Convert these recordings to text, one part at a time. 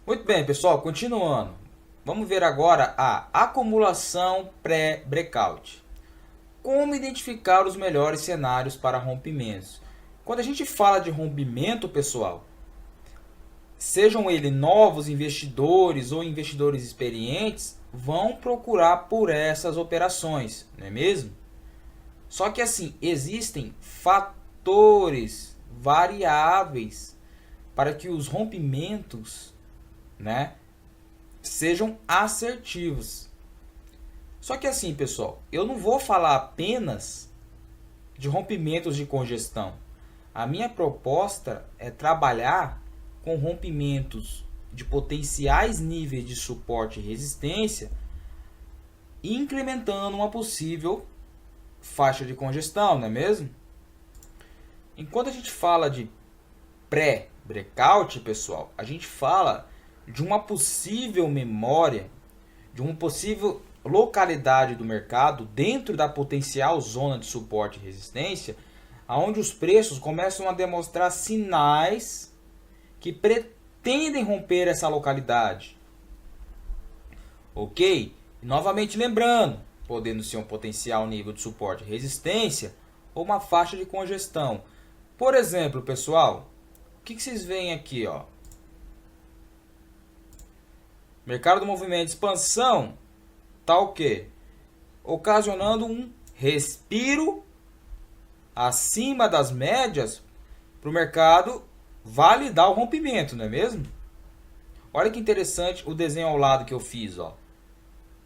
Muito bem, pessoal, continuando. Vamos ver agora a acumulação pré-breakout. Como identificar os melhores cenários para rompimentos? Quando a gente fala de rompimento, pessoal, sejam eles novos investidores ou investidores experientes, vão procurar por essas operações, não é mesmo? Só que assim, existem fatores variáveis para que os rompimentos, né, sejam assertivos. Só que assim, pessoal, eu não vou falar apenas de rompimentos de congestão. A minha proposta é trabalhar com rompimentos de potenciais níveis de suporte e resistência, incrementando uma possível faixa de congestão, não é mesmo? Enquanto a gente fala de pré-breakout, pessoal, a gente fala de uma possível memória, de uma possível localidade do mercado dentro da potencial zona de suporte e resistência, onde os preços começam a demonstrar sinais que pretendem romper essa localidade. Ok? E novamente lembrando, podendo ser um potencial nível de suporte e resistência ou uma faixa de congestão. Por exemplo, pessoal, o que vocês veem aqui? Ó? Mercado do movimento de expansão está o quê? Ocasionando um respiro acima das médias para o mercado validar o rompimento, não é mesmo? Olha que interessante o desenho ao lado que eu fiz. Ó.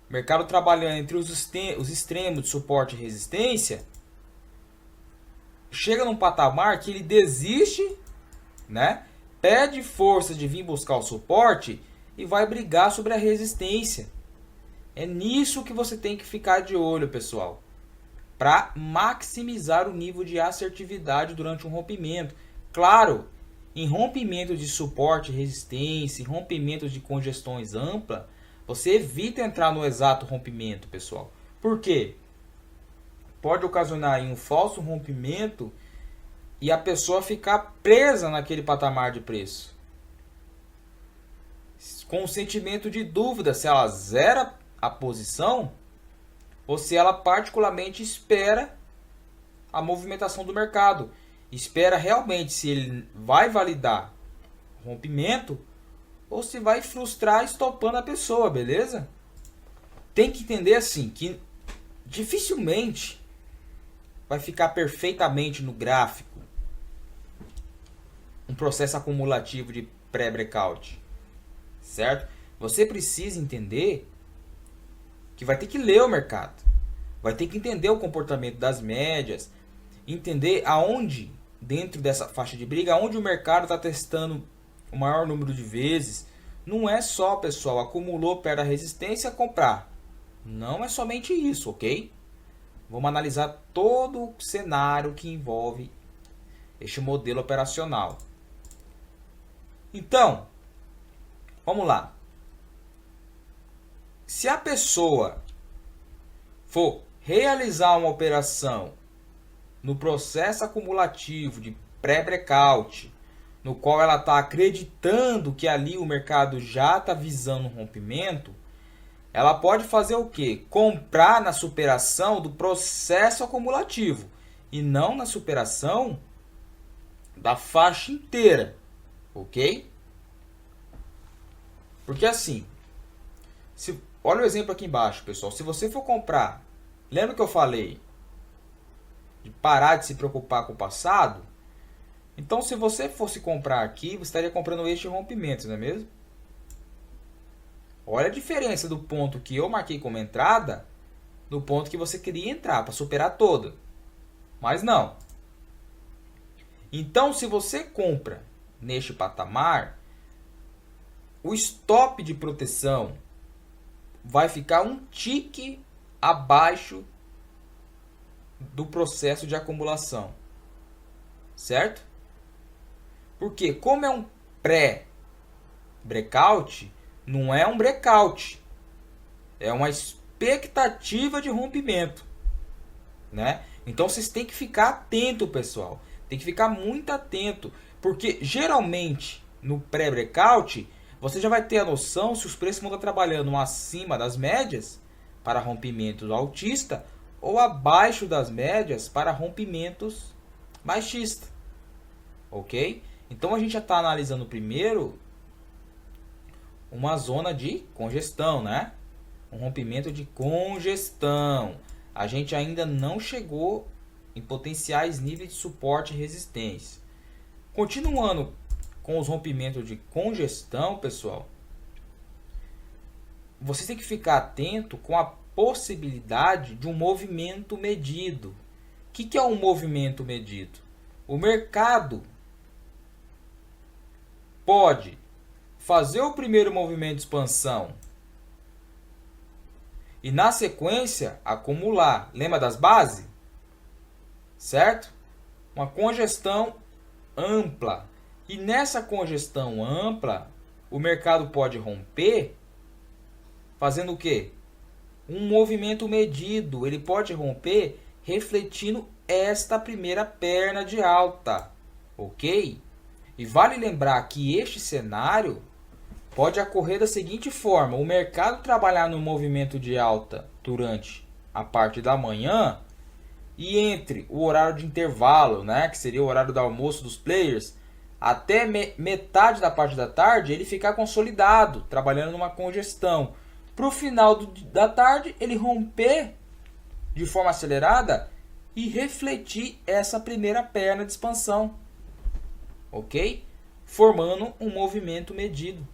Mercado trabalhando entre os extremos de suporte e resistência, chega num patamar que ele desiste, né? Pede força de vir buscar o suporte e vai brigar sobre a resistência. É nisso que você tem que ficar de olho, pessoal, para maximizar o nível de assertividade durante um rompimento. Claro, em rompimentos de suporte e resistência, em rompimentos de congestões amplas, você evita entrar no exato rompimento, pessoal. Por quê? Pode ocasionar um falso rompimento e a pessoa ficar presa naquele patamar de preço, com um sentimento de dúvida se ela zera a posição ou se ela particularmente espera a movimentação do mercado, espera realmente se ele vai validar rompimento ou se vai frustrar estopando a pessoa, beleza? Tem que entender assim que dificilmente vai ficar perfeitamente no gráfico um processo acumulativo de pré-breakout, certo? Você precisa entender que vai ter que ler o mercado, vai ter que entender o comportamento das médias, entender aonde dentro dessa faixa de briga, aonde o mercado está testando o maior número de vezes. Não é só, pessoal, acumulou perto da resistência, comprar. Não é somente isso, ok? Vamos analisar todo o cenário que envolve este modelo operacional. Então, vamos lá. Se a pessoa for realizar uma operação no processo acumulativo de pré-breakout, no qual ela está acreditando que ali o mercado já está visando um rompimento, ela pode fazer o quê? Comprar na superação do processo acumulativo e não na superação da faixa inteira, ok? Porque assim, olha o exemplo aqui embaixo, pessoal. Se você for comprar, lembra que eu falei de parar de se preocupar com o passado? Então, se você fosse comprar aqui, você estaria comprando este rompimento, não é mesmo? Olha a diferença do ponto que eu marquei como entrada do ponto que você queria entrar para superar toda. Mas não. Então, se você compra neste patamar, o stop de proteção vai ficar um tique abaixo do processo de acumulação. Certo? Porque como é um pré-breakout, não é um breakout. É uma expectativa de rompimento, né? Então vocês têm que ficar atento, pessoal. Tem que ficar muito atento, porque geralmente no pré-breakout você já vai ter a noção se os preços vão estar trabalhando acima das médias para rompimentos altista ou abaixo das médias para rompimentos baixista. Ok? Então a gente já está analisando primeiro uma zona de congestão, né? Um rompimento de congestão. A gente ainda não chegou em potenciais níveis de suporte e resistência. Continuando com os rompimentos de congestão, pessoal, você tem que ficar atento com a possibilidade de um movimento medido. O que é um movimento medido? O mercado pode fazer o primeiro movimento de expansão e, na sequência, acumular. Lembra das bases? Certo? Uma congestão ampla. E nessa congestão ampla, o mercado pode romper fazendo o quê? Um movimento medido. Ele pode romper refletindo esta primeira perna de alta. Ok? E vale lembrar que este cenário pode ocorrer da seguinte forma: o mercado trabalhar no movimento de alta durante a parte da manhã e entre o horário de intervalo, né, que seria o horário do almoço dos players, até metade da parte da tarde, ele ficar consolidado, trabalhando numa congestão. Para o final da tarde, ele romper de forma acelerada e refletir essa primeira perna de expansão. Ok? Formando um movimento medido.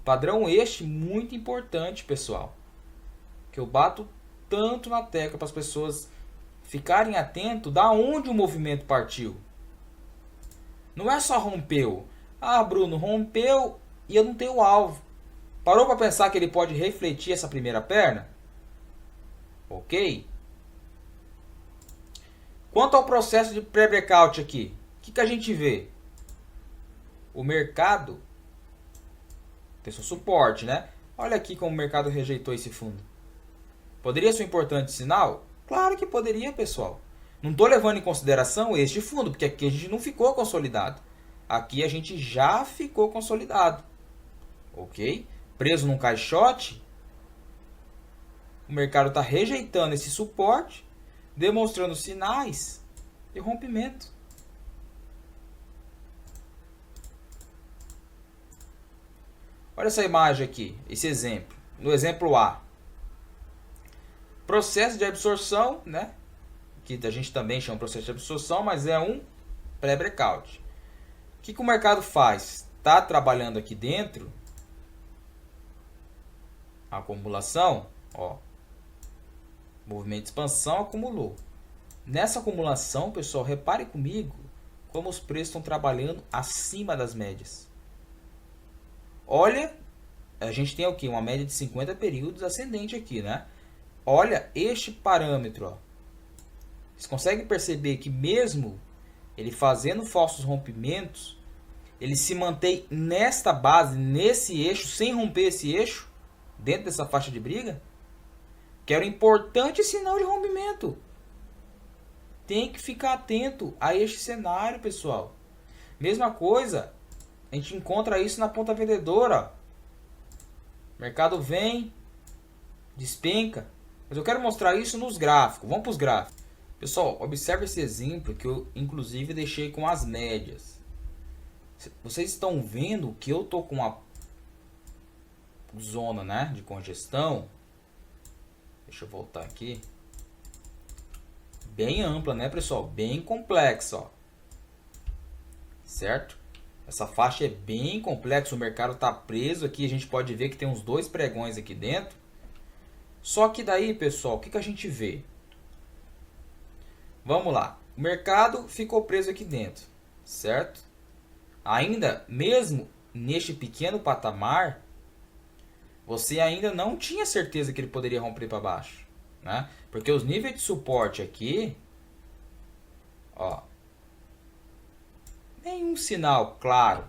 Padrão este muito importante, pessoal. Que eu bato tanto na tecla para as pessoas ficarem atentos da onde o movimento partiu. Não é só rompeu. Ah, Bruno, rompeu e eu não tenho alvo. Parou para pensar que ele pode refletir essa primeira perna? Ok? Quanto ao processo de pré-breakout aqui, o que a gente vê? O mercado tem seu suporte, né? Olha aqui como o mercado rejeitou esse fundo. Poderia ser um importante sinal? Claro que poderia, pessoal. Não estou levando em consideração este fundo, porque aqui a gente não ficou consolidado. Aqui a gente já ficou consolidado. Ok? Preso num caixote, o mercado está rejeitando esse suporte, demonstrando sinais de rompimento. Olha essa imagem aqui, esse exemplo. No exemplo A. Processo de absorção, né? Que a gente também chama de processo de absorção, mas é um pré-breakout. O que o mercado faz? Está trabalhando aqui dentro a acumulação, ó. Movimento de expansão acumulou. Nessa acumulação, pessoal, repare comigo como os preços estão trabalhando acima das médias. Olha, a gente tem aqui uma média de 50 períodos ascendente aqui, né? Olha este parâmetro, ó. Vocês conseguem perceber que mesmo ele fazendo falsos rompimentos, ele se mantém nesta base, nesse eixo, sem romper esse eixo, dentro dessa faixa de briga? Que era um importante sinal de rompimento. Tem que ficar atento a este cenário, pessoal. Mesma coisa, a gente encontra isso na ponta vendedora. O mercado vem, despenca. Mas eu quero mostrar isso nos gráficos. Vamos para os gráficos. Pessoal, observe esse exemplo que eu inclusive deixei com as médias. Vocês estão vendo que eu estou com uma zona, né, de congestão. Deixa eu voltar aqui. Bem ampla, né, pessoal? Bem complexa, ó. Certo? Essa faixa é bem complexa. O mercado está preso aqui. A gente pode ver que tem uns 2 pregões aqui dentro. Só que daí, pessoal, o que a gente vê? Vamos lá. O mercado ficou preso aqui dentro, certo? Ainda, mesmo neste pequeno patamar, você ainda não tinha certeza que ele poderia romper para baixo, né? Porque os níveis de suporte aqui, ó, nenhum sinal claro.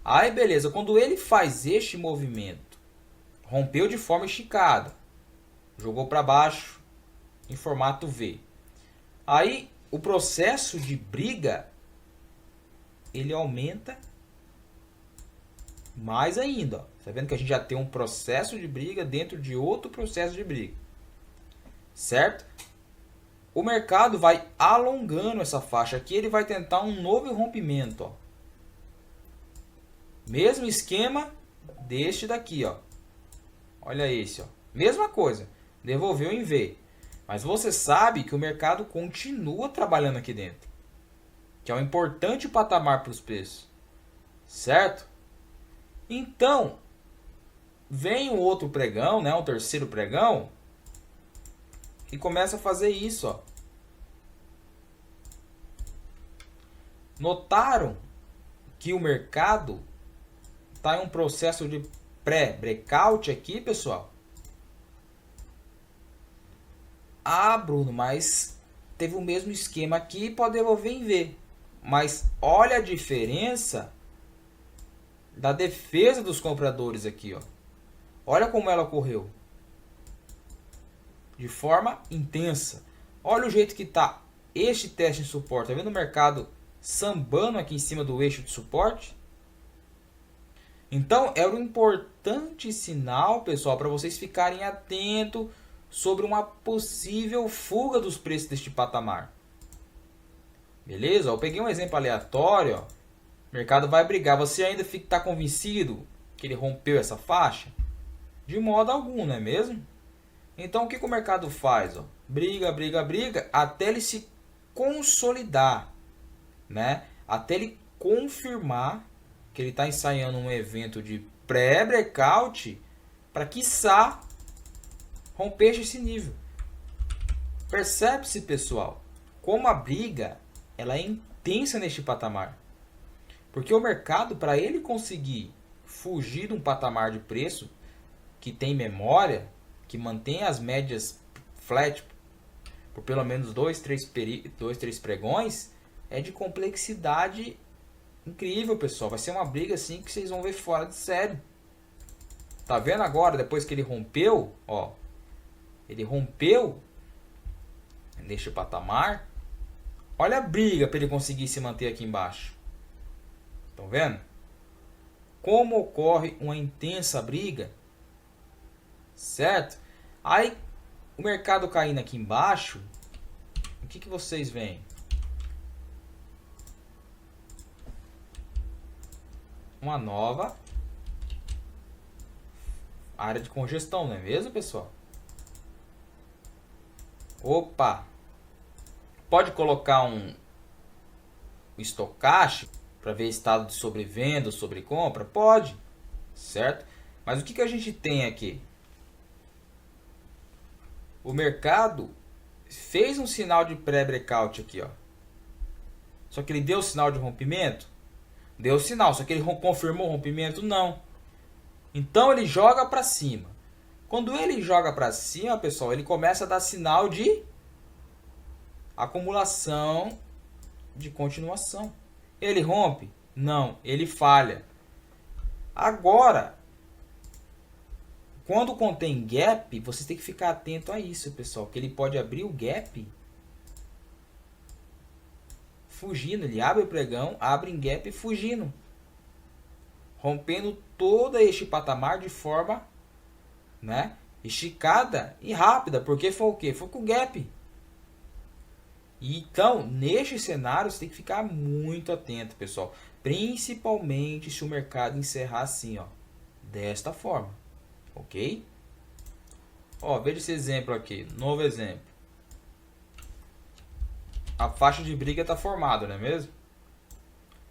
Aí, beleza, quando ele faz este movimento, rompeu de forma esticada, jogou para baixo em formato V. Aí, o processo de briga, ele aumenta Mais ainda, ó. Tá vendo que a gente já tem um processo de briga dentro de outro processo de briga. Certo? O mercado vai alongando essa faixa aqui, ele vai tentar um novo rompimento, ó. Mesmo esquema deste daqui, ó. Olha esse, ó. Mesma coisa. Devolveu em V. Mas você sabe que o mercado continua trabalhando aqui dentro. Que é um importante patamar para os preços. Certo? Então, vem o outro pregão, né? O terceiro pregão. E começa a fazer isso, ó. Notaram que o mercado está em um processo de pré-breakout aqui, pessoal? Ah, Bruno, mas teve o mesmo esquema aqui e pode devolver em V. Mas olha a diferença da defesa dos compradores aqui, ó. Olha como ela ocorreu. De forma intensa. Olha o jeito que está este teste de suporte. Tá vendo o mercado sambando aqui em cima do eixo de suporte? Então, era um importante sinal, pessoal, para vocês ficarem atentos sobre uma possível fuga dos preços deste patamar. Beleza? Eu peguei um exemplo aleatório. Ó. O mercado vai brigar. Você ainda está convencido que ele rompeu essa faixa? De modo algum, não é mesmo? Então, o que o mercado faz? Ó? Briga, briga, briga, até ele se consolidar, né? Até ele confirmar que ele está ensaiando um evento de pré-breakout para, quiçá, romper esse nível. Percebe-se, pessoal, como a briga ela é intensa neste patamar. Porque o mercado, para ele conseguir fugir de um patamar de preço que tem memória, que mantém as médias flat por pelo menos 2-3 pregões, é de complexidade incrível, pessoal. Vai ser uma briga assim que vocês vão ver fora de sério. Tá vendo agora, depois que ele rompeu, ó, ele rompeu neste patamar. Olha a briga para ele conseguir se manter aqui embaixo. Estão vendo? Como ocorre uma intensa briga, certo? Aí o mercado caindo aqui embaixo, o que vocês veem? Uma nova área de congestão, não é mesmo, pessoal? Opa! Pode colocar um estocástico para ver estado de sobrevenda ou sobrecompra? Pode, certo? Mas o que a gente tem aqui? O mercado fez um sinal de pré-breakout aqui, ó. Só que ele deu sinal de rompimento? Deu sinal, só que ele confirmou o rompimento? Não. Então ele joga para cima. Quando ele joga para cima, pessoal, ele começa a dar sinal de acumulação de continuação. Ele rompe? Não, ele falha. Agora, quando contém gap, vocês têm que ficar atento a isso, pessoal, que ele pode abrir o gap fugindo. Ele abre o pregão, abre em gap fugindo, rompendo todo este patamar de forma, né, esticada e rápida, porque foi o quê? Foi com o gap. Então, neste cenário, você tem que ficar muito atento, pessoal. Principalmente se o mercado encerrar assim, ó, desta forma. Ok? Ó, veja esse exemplo aqui. Novo exemplo. A faixa de briga está formada, não é mesmo?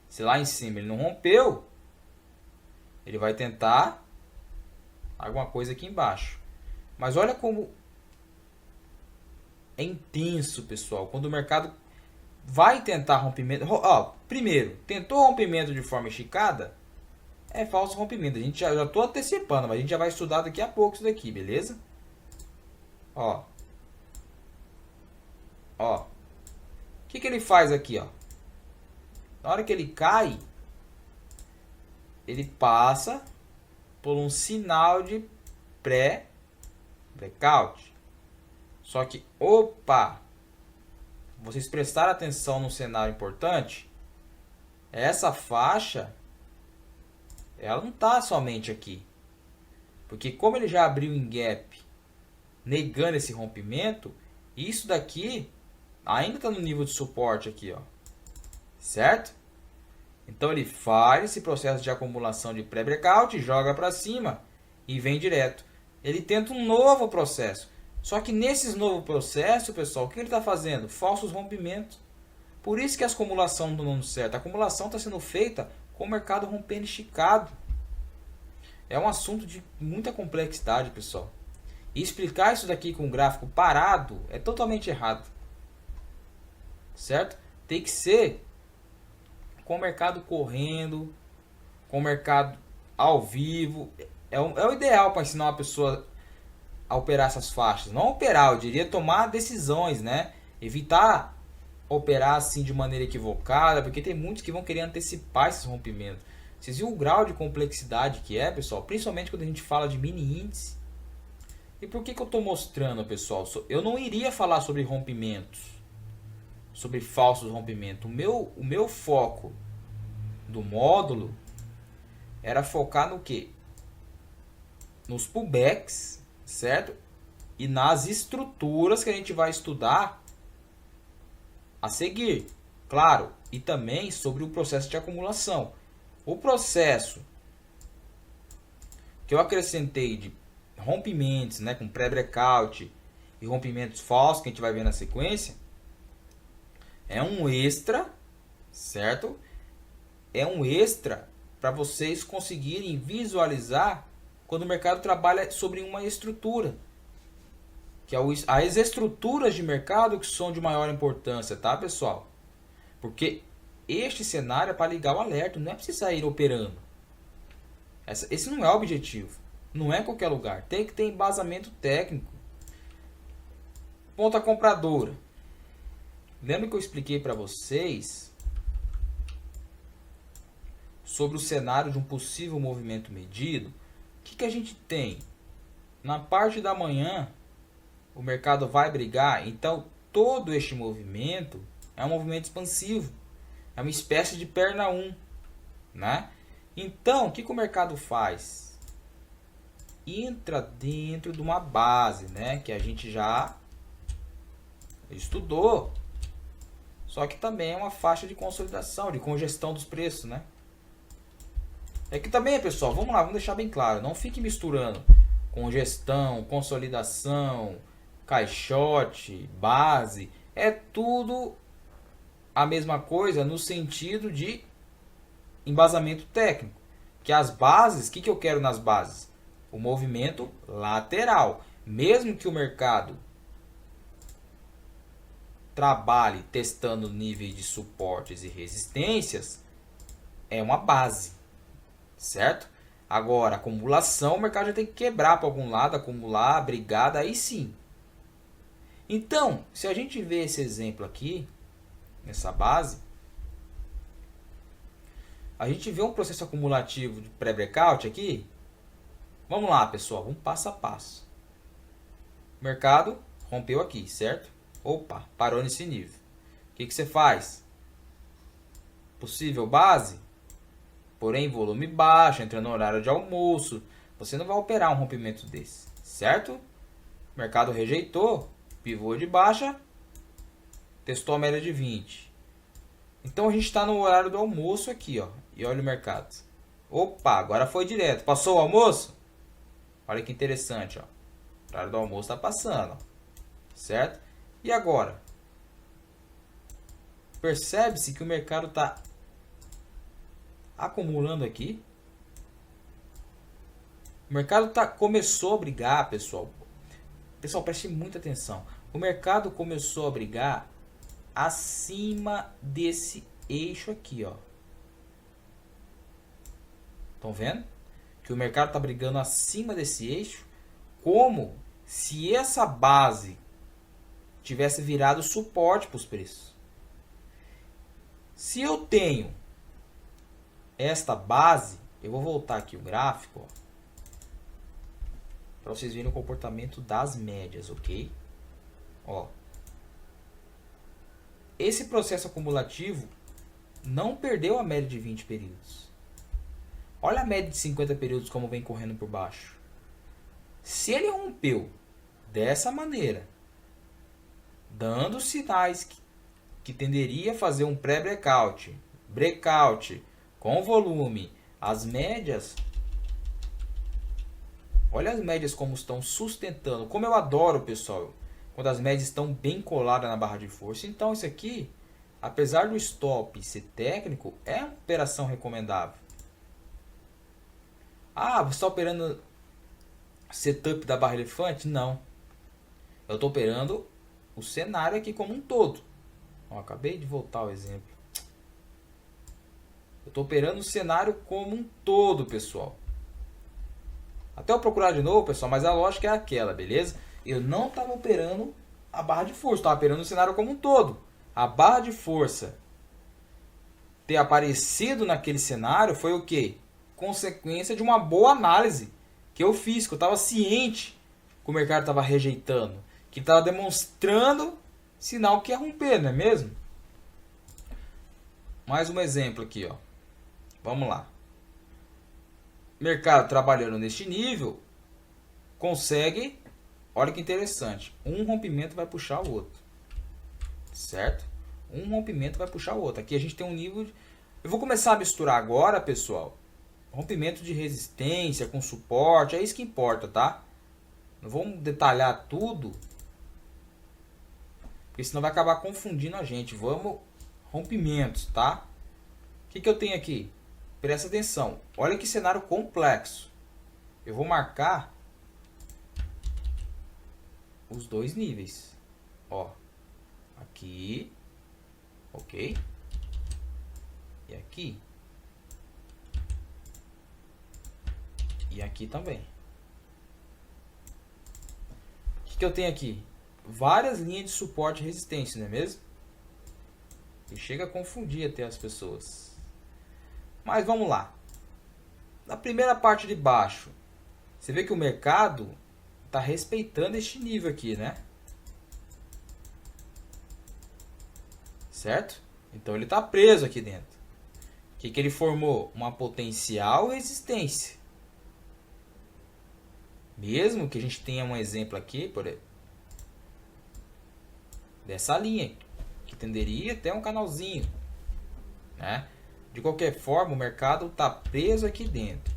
Se lá em cima ele não rompeu, ele vai tentar alguma coisa aqui embaixo. Mas olha como é intenso, pessoal. Quando o mercado vai tentar rompimento... Ó, primeiro, tentou rompimento de forma esticada, é falso rompimento. A gente já estou antecipando, mas a gente já vai estudar daqui a pouco isso daqui, beleza? Ó. Ó. O que ele faz aqui, ó? Na hora que ele cai, ele passa por um sinal de pré-breakout. Só que, opa! Vocês prestaram atenção num cenário importante? Essa faixa Ela não está somente aqui. Porque como ele já abriu em gap, negando esse rompimento, isso daqui ainda está no nível de suporte aqui, ó. Certo? Então ele faz esse processo de acumulação de pré-breakout, joga para cima e vem direto. Ele tenta um novo processo. Só que nesses novos processos, pessoal, o que ele está fazendo? Falsos rompimentos. Por isso que a acumulação não está dando certo. A acumulação está sendo feita com o mercado rompendo esticado. É um assunto de muita complexidade, pessoal. E explicar isso daqui com um gráfico parado é totalmente errado. Certo? Tem que ser com o mercado correndo, com o mercado ao vivo. É o ideal para ensinar uma pessoa a operar essas faixas. Não operar, eu diria tomar decisões, né? Evitar operar assim de maneira equivocada, porque tem muitos que vão querer antecipar esses rompimentos. Vocês viram o grau de complexidade que é, pessoal? Principalmente quando a gente fala de mini índice. E por que eu estou mostrando, pessoal? Eu não iria falar sobre rompimentos, sobre falsos rompimentos. O meu foco do módulo era focar no quê? Nos pullbacks, certo? E nas estruturas que a gente vai estudar a seguir, claro, e também sobre o processo de acumulação. O processo que eu acrescentei de rompimentos, né, com pré-breakout e rompimentos falsos, que a gente vai ver na sequência, é um extra, certo? É um extra para vocês conseguirem visualizar quando o mercado trabalha sobre uma estrutura. Que é as estruturas de mercado que são de maior importância, tá, pessoal? Porque este cenário é para ligar o alerta, não é para você sair operando. Esse não é o objetivo. Não é em qualquer lugar. Tem que ter embasamento técnico. Ponta compradora. Lembra que eu expliquei para vocês sobre o cenário de um possível movimento medido? O que a gente tem? Na parte da manhã, o mercado vai brigar. Então, todo este movimento é um movimento expansivo. É uma espécie de perna 1. Né? Então, o que o mercado faz? Entra dentro de uma base, né? Que a gente já estudou. Só que também é uma faixa de consolidação, de congestão dos preços, né? É que também, pessoal, vamos lá, vamos deixar bem claro. Não fique misturando congestão, consolidação, caixote, base. É tudo a mesma coisa no sentido de embasamento técnico. Que as bases, o que eu quero nas bases? O movimento lateral. Mesmo que o mercado trabalhe testando níveis de suportes e resistências, é uma base, certo? Agora, acumulação, o mercado já tem que quebrar para algum lado, acumular, brigar, aí sim. Então, se a gente vê esse exemplo aqui, nessa base, a gente vê um processo acumulativo de pré-breakout aqui. Vamos lá, pessoal, vamos passo a passo. O mercado rompeu aqui, certo? Opa, parou nesse nível. O que você faz? Possível base, porém volume baixo, entrando no horário de almoço. Você não vai operar um rompimento desse, certo? O mercado rejeitou, pivô de baixa, testou a média de 20. Então a gente está no horário do almoço aqui, ó. E olha o mercado. Opa, agora foi direto. Passou o almoço? Olha que interessante, ó. O horário do almoço está passando, ó. Certo? E agora? Percebe-se que o mercado está acumulando aqui. O mercado começou a brigar, pessoal. Pessoal, preste muita atenção. O mercado começou a brigar acima desse eixo aqui, ó. Estão vendo? Que o mercado está brigando acima desse eixo, como se essa base tivesse virado suporte para os preços. Se eu tenho esta base, eu vou voltar aqui o gráfico, para vocês verem o comportamento das médias, ok? Ó, esse processo acumulativo não perdeu a média de 20 períodos. Olha a média de 50 períodos como vem correndo por baixo. Se ele rompeu dessa maneira, dando sinais que tenderia a fazer um pré-breakout, breakout com volume, as médias, olha as médias como estão sustentando. Como eu adoro, pessoal, quando as médias estão bem coladas na barra de força. Então isso aqui, apesar do stop ser técnico, é uma operação recomendável. Ah, você está operando setup da barra elefante? Não. Eu estou operando o cenário aqui como um todo. Ó, acabei de voltar ao exemplo. Eu estou operando o cenário como um todo, pessoal. Até eu procurar de novo, pessoal, mas a lógica é aquela, beleza? Eu não estava operando a barra de força, estava operando o cenário como um todo. A barra de força ter aparecido naquele cenário foi o quê? Consequência de uma boa análise que eu fiz, que eu estava ciente que o mercado estava rejeitando, que estava demonstrando sinal que ia romper, não é mesmo? Mais um exemplo aqui, ó. Vamos lá. Mercado trabalhando neste nível consegue, olha que interessante, um rompimento vai puxar o outro, certo? Um rompimento vai puxar o outro. Aqui a gente tem um nível de... Eu vou começar a misturar agora, pessoal, rompimento de resistência com suporte, é isso que importa, tá? Não vamos detalhar tudo, porque senão vai acabar confundindo a gente. Vamos, rompimentos, tá? O que eu tenho aqui? Presta atenção. Olha que cenário complexo. Eu vou marcar os dois níveis. Ó, aqui, ok? E aqui. E aqui também. O que eu tenho aqui? Várias linhas de suporte e resistência, não é mesmo? E chega a confundir até as pessoas. Mas vamos lá. Na primeira parte de baixo, você vê que o mercado está respeitando este nível aqui, né? Certo? Então ele está preso aqui dentro. O que ele formou? Uma potencial resistência. Mesmo que a gente tenha um exemplo aqui, por exemplo, dessa linha, que tenderia até um canalzinho, né? De qualquer forma, o mercado está preso aqui dentro.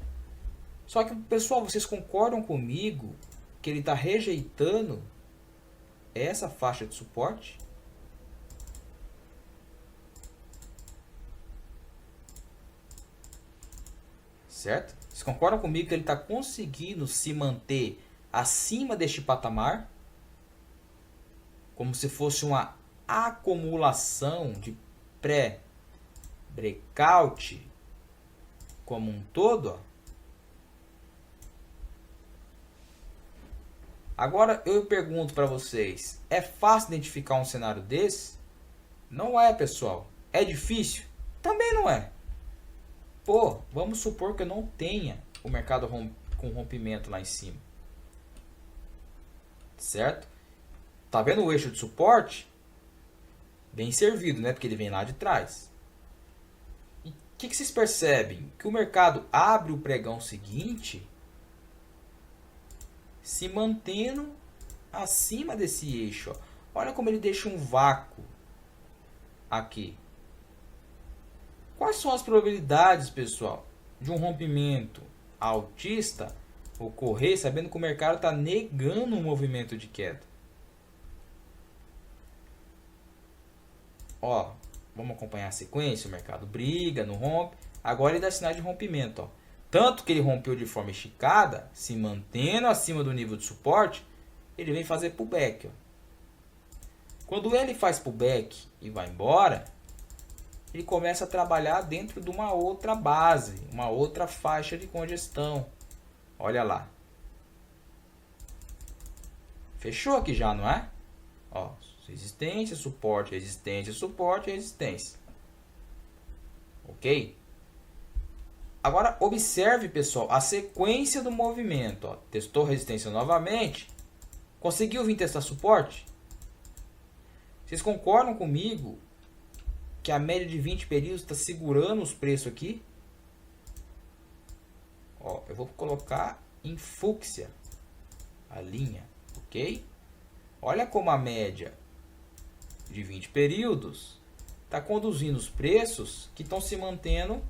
Só que, pessoal, vocês concordam comigo que ele está rejeitando essa faixa de suporte? Certo? Vocês concordam comigo que ele está conseguindo se manter acima deste patamar? Como se fosse uma acumulação de pré-breakout como um todo, ó. Agora eu pergunto para vocês, é fácil identificar um cenário desse? Não é, pessoal. É difícil? Também não é. Pô, vamos supor que eu não tenha o mercado com rompimento lá em cima. Certo? Tá vendo o eixo de suporte? Bem servido, né? Porque ele vem lá de trás. E o que vocês percebem? Que o mercado abre o pregão seguinte se mantendo acima desse eixo. Ó. Olha como ele deixa um vácuo aqui. Quais são as probabilidades, pessoal, de um rompimento altista ocorrer sabendo que o mercado está negando um movimento de queda? Ó, vamos acompanhar a sequência. O mercado briga, não rompe. Agora ele dá sinais de rompimento. Ó. Tanto que ele rompeu de forma esticada, se mantendo acima do nível de suporte, ele vem fazer pullback. Ó. Quando ele faz pullback e vai embora, ele começa a trabalhar dentro de uma outra base, uma outra faixa de congestão. Olha lá. Fechou aqui já, não é? Ó, resistência, suporte, resistência, suporte, resistência. Ok? Agora observe, pessoal, a sequência do movimento. Ó. Testou resistência novamente. Conseguiu vir testar suporte? Vocês concordam comigo que a média de 20 períodos está segurando os preços aqui? Eu vou colocar em fúcsia a linha, ok? Olha como a média de 20 períodos está conduzindo os preços que estão se mantendo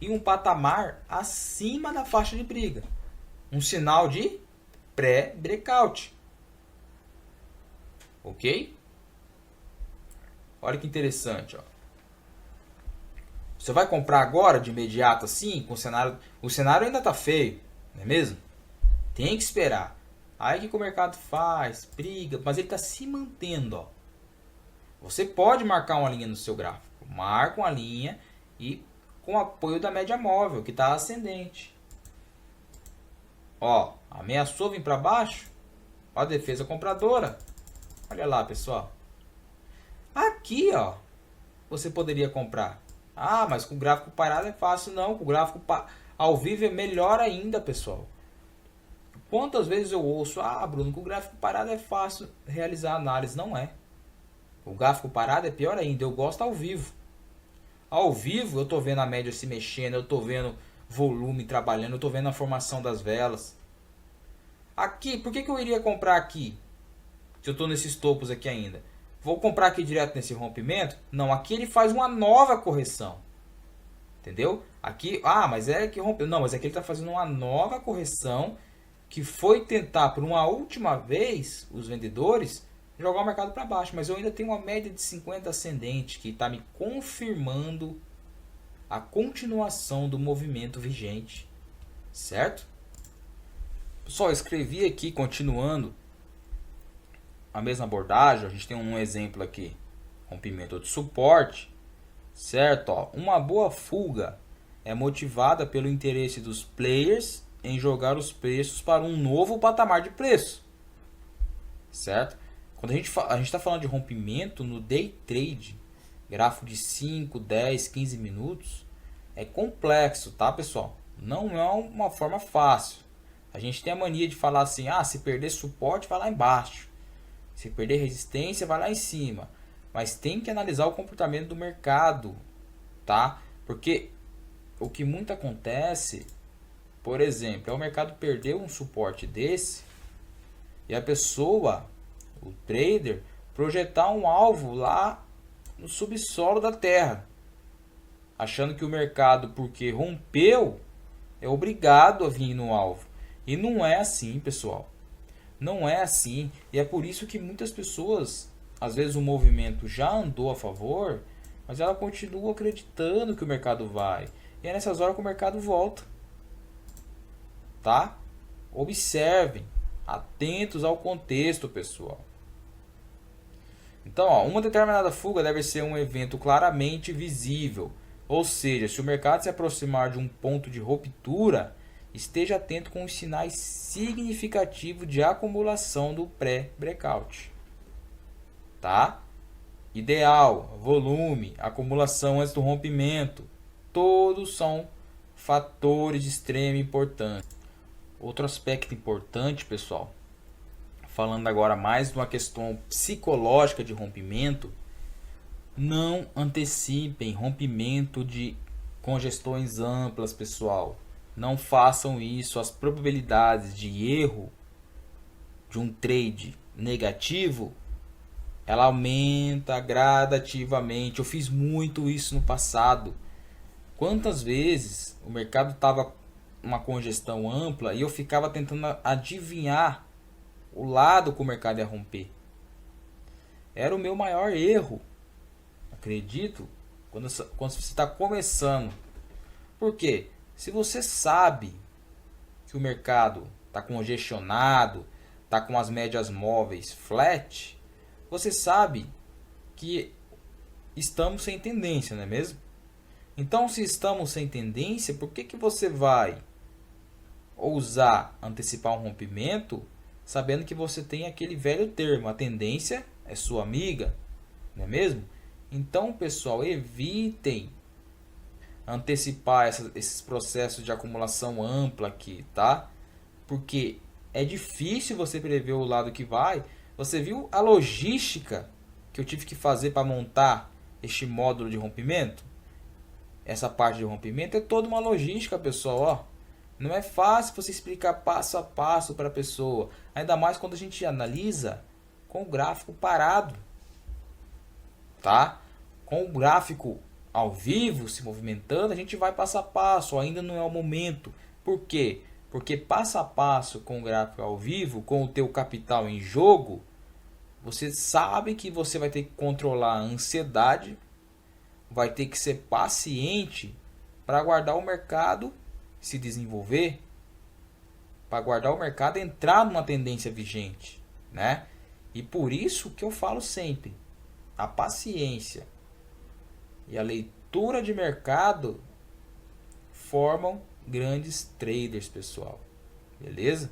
em um patamar acima da faixa de briga. Um sinal de pré-breakout. Ok? Olha que interessante. Ó. Você vai comprar agora de imediato assim? Com o cenário ainda está feio. Não é mesmo? Tem que esperar. Aí o que o mercado faz? Briga. Mas ele está se mantendo. Ó. Você pode marcar uma linha no seu gráfico. Marca uma linha e com o apoio da média móvel, que está ascendente. Ó, ameaçou vir para baixo. Ó, a defesa compradora. Olha lá, pessoal. Aqui, ó, você poderia comprar. Ah, mas com o gráfico parado é fácil. Não, com o gráfico ao vivo é melhor ainda, pessoal. Quantas vezes eu ouço, ah, Bruno, com o gráfico parado é fácil realizar análise. Não é. O gráfico parado é pior ainda. Eu gosto ao vivo. Ao vivo, eu estou vendo a média se mexendo, eu estou vendo volume trabalhando, eu estou vendo a formação das velas. Aqui, por que eu iria comprar aqui? Se eu estou nesses topos aqui ainda. Vou comprar aqui direto nesse rompimento? Não, aqui ele faz uma nova correção. Entendeu? Aqui, mas é que rompeu. Não, mas aqui ele está fazendo uma nova correção que foi tentar por uma última vez, os vendedores, jogar o mercado para baixo. Mas eu ainda tenho uma média de 50 ascendente que está me confirmando a continuação do movimento vigente. Certo? Pessoal, eu escrevi aqui, continuando a mesma abordagem. A gente tem um exemplo aqui. Rompimento de suporte. Certo? Ó, uma boa fuga é motivada pelo interesse dos players em jogar os preços para um novo patamar de preço. Certo? Quando a gente está falando de rompimento no day trade, gráfico de 5, 10, 15 minutos, é complexo, tá, pessoal? Não é uma forma fácil. A gente tem a mania de falar assim, se perder suporte, vai lá embaixo. Se perder resistência, vai lá em cima. Mas tem que analisar o comportamento do mercado, tá? Porque o que muito acontece, por exemplo, é o mercado perder um suporte desse e a pessoa, o trader, projetar um alvo lá no subsolo da terra, achando que o mercado, porque rompeu, é obrigado a vir no alvo. E não é assim, pessoal. Não é assim. E é por isso que muitas pessoas, às vezes o movimento já andou a favor, mas ela continua acreditando que o mercado vai. E é nessas horas que o mercado volta. Tá? Observem. Atentos ao contexto, pessoal. Então, uma determinada fuga deve ser um evento claramente visível. Ou seja, se o mercado se aproximar de um ponto de ruptura, esteja atento com os sinais significativos de acumulação do pré-breakout. Tá? Ideal, volume, acumulação antes do rompimento. Todos são fatores de extrema importância. Outro aspecto importante, pessoal, falando agora mais de uma questão psicológica de rompimento, não antecipem rompimento de congestões amplas, pessoal. Não façam isso. As probabilidades de erro de um trade negativo, ela aumenta gradativamente. Eu fiz muito isso no passado. Quantas vezes o mercado estava uma congestão ampla e eu ficava tentando adivinhar o lado que o mercado ia romper. Era o meu maior erro. Acredito, quando você está começando. Por quê? Se você sabe que o mercado está congestionado, está com as médias móveis flat, você sabe que estamos sem tendência, não é mesmo? Então, se estamos sem tendência, por que você vai ousar antecipar um rompimento, sabendo que você tem aquele velho termo, a tendência é sua amiga, não é mesmo? Então, pessoal, evitem antecipar esses processos de acumulação ampla aqui, tá? Porque é difícil você prever o lado que vai. Você viu a logística que eu tive que fazer para montar este módulo de rompimento? essa parte de rompimento é toda uma logística, pessoal, ó. Não é fácil você explicar passo a passo para a pessoa, ainda mais quando a gente analisa com o gráfico parado, tá? Com o gráfico ao vivo se movimentando, a gente vai passo a passo, ainda não é o momento. Por quê? Porque passo a passo com o gráfico ao vivo, com o teu capital em jogo, você sabe que você vai ter que controlar a ansiedade, vai ter que ser paciente para aguardar o mercado se desenvolver, para aguardar o mercado entrar numa tendência vigente, né? E por isso que eu falo sempre, a paciência e a leitura de mercado formam grandes traders, pessoal. Beleza?